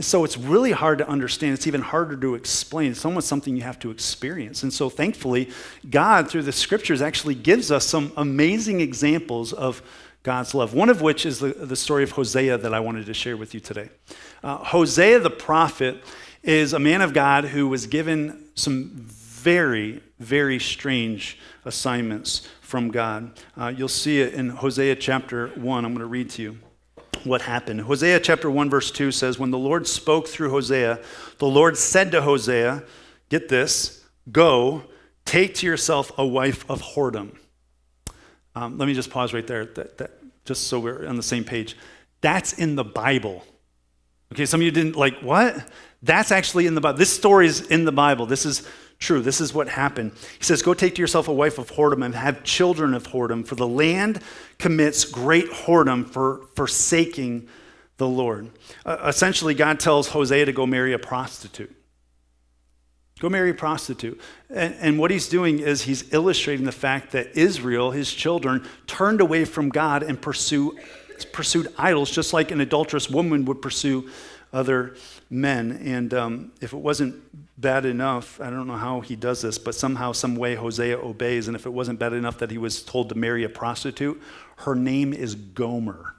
So it's really hard to understand. It's even harder to explain. It's almost something you have to experience. And so thankfully, God, through the scriptures, actually gives us some amazing examples of God's love, one of which is the story of Hosea that I wanted to share with you today. Hosea the prophet is a man of God who was given some very, very strange assignments from God. You'll see it in Hosea chapter 1. I'm going to read to you what happened. Hosea chapter 1 verse 2 says, when the Lord spoke through Hosea, the Lord said to Hosea, get this, go, take to yourself a wife of whoredom. Let me just pause right there, just so we're on the same page. That's in the Bible. Okay, some of you didn't like, what? That's actually in the Bible. This story is in the Bible. This is true. This is what happened. He says, go take to yourself a wife of whoredom and have children of whoredom, for the land commits great whoredom for forsaking the Lord. Essentially, God tells Hosea to go marry a prostitute. Go marry a prostitute. And what he's doing is he's illustrating the fact that Israel, his children, turned away from God and pursued idols, just like an adulterous woman would pursue other men. And if it wasn't bad enough, I don't know how he does this, but somehow, some way Hosea obeys. And if it wasn't bad enough that he was told to marry a prostitute, her name is Gomer.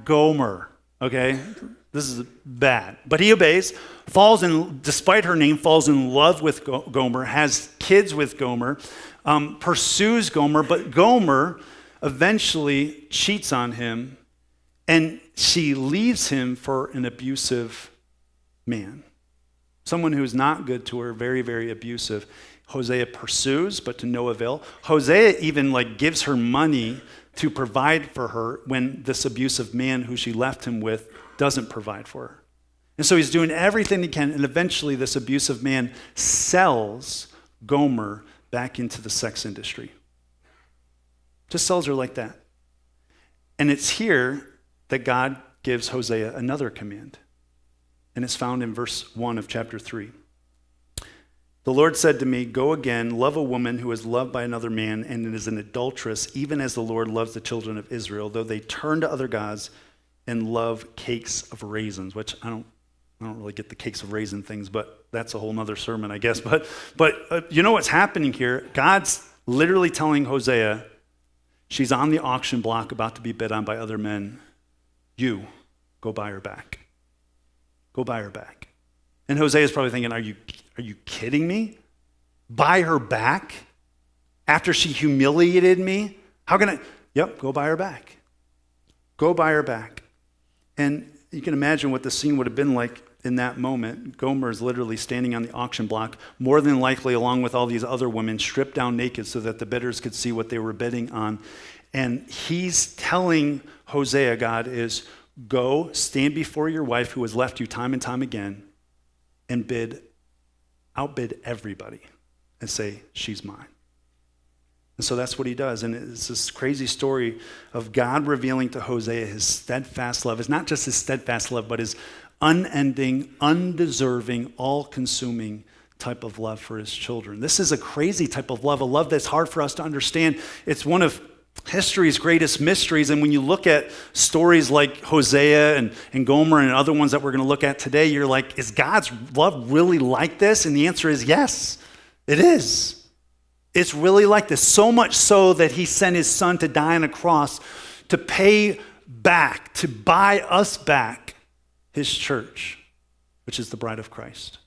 Gomer, okay? This is bad. But he obeys, despite her name, falls in love with Gomer, has kids with Gomer, pursues Gomer, but Gomer eventually cheats on him, and she leaves him for an abusive man. Someone who is not good to her, very, very abusive. Hosea pursues, but to no avail. Hosea even gives her money to provide for her when this abusive man who she left him with doesn't provide for her. And so he's doing everything he can, and eventually this abusive man sells Gomer back into the sex industry. Just sells her like that. And it's here that God gives Hosea another command. And it's found in verse 1 of chapter 3. The Lord said to me, go again, love a woman who is loved by another man and is an adulteress, even as the Lord loves the children of Israel, though they turn to other gods and love cakes of raisins, which I don't really get the cakes of raisin things, but that's a whole nother sermon, I guess. But you know what's happening here? God's literally telling Hosea, she's on the auction block about to be bid on by other men. You, go buy her back. Go buy her back. And Hosea is probably thinking, are you kidding me? Buy her back? After she humiliated me? How can I? Yep, go buy her back. Go buy her back. And you can imagine what the scene would have been like in that moment. Gomer is literally standing on the auction block, more than likely along with all these other women, stripped down naked so that the bidders could see what they were bidding on. And he's telling Hosea, God is, go stand before your wife who has left you time and time again and outbid everybody and say, she's mine. And so that's what he does. And it's this crazy story of God revealing to Hosea his steadfast love. It's not just his steadfast love, but his unending, undeserving, all-consuming type of love for his children. This is a crazy type of love, a love that's hard for us to understand. It's one of history's greatest mysteries. And when you look at stories like Hosea and Gomer and other ones that we're going to look at today, you're like, is God's love really like this? And the answer is yes, it is. It's really like this, so much so that he sent his son to die on a cross to pay back, to buy us back his church, which is the bride of Christ.